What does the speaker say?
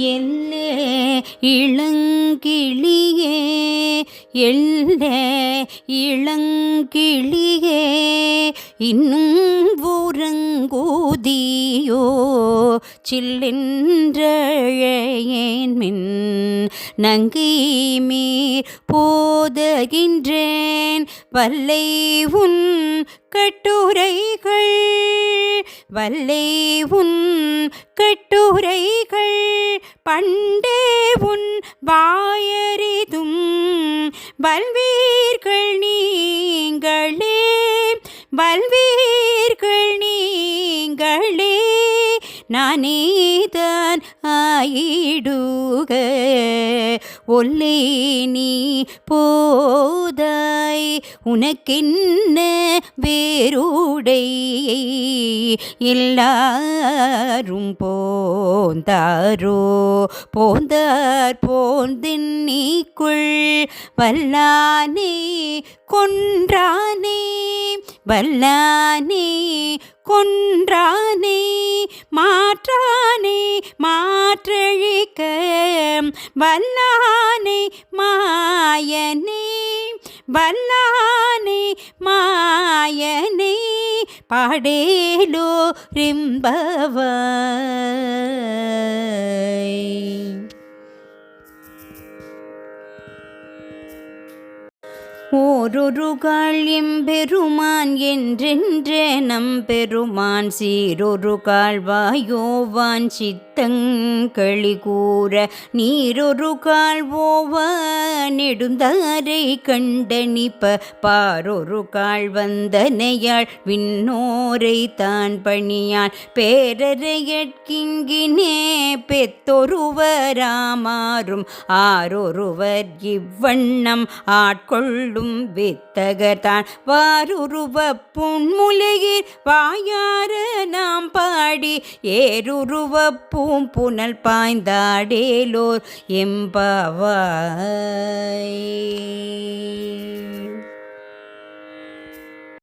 எல்லே இளங்கிளியே எல்லே இளங்கிளியே இன்னும் உறங்குதியோ சில்லென்றழையேன் மின் நங்கை மீர் போதகின்றேன் வல்லை உன் கட்டுரைகள் வல்லை உன் கட்டுரைகள் பண்டே உன் வாயறிதும் வல்வீர்கள் நீங்களே வல்வீர்கள் நீங்களே நானேதான் ஆயிடுக ஒல்லை நீ போதாய் உனக்கென்ன வேறுடை எல்லாரும் போந்தாரோ போந்தார் போந்தென்னிக்குள் வல்லானே கொன்றானே வல்லானே கொன்றானே மாற்றானே மாற்றழிக்க வல்லானே மாயனே வல்லானே மாயனே பாடேலோ ரிம்பவாய். ஓரொரு கால் எம்பெருமான் என்றென்றே நம்பெருமான் சீரொரு கால் வாயோவான் சித்தங்களி கூற நீரொரு கால் ஓவ நெடுந்தாரை கண்டனிப்ப பாரொரு கால் வந்தனையாள் விண்ணோரை தான் பணியான் பேரறையற்கிங்கினே பெத்தொருவராமாறும் ஆரொருவர் இவ்வண்ணம் ஆட்கொள்ளும் வித்தகர்தான் வாருருவ புன்முலையீர் வாயார நாம் பாடி ஏருருவ பூம்புனல் பாய்ந்தாடேலோர் எம்பாவாய்.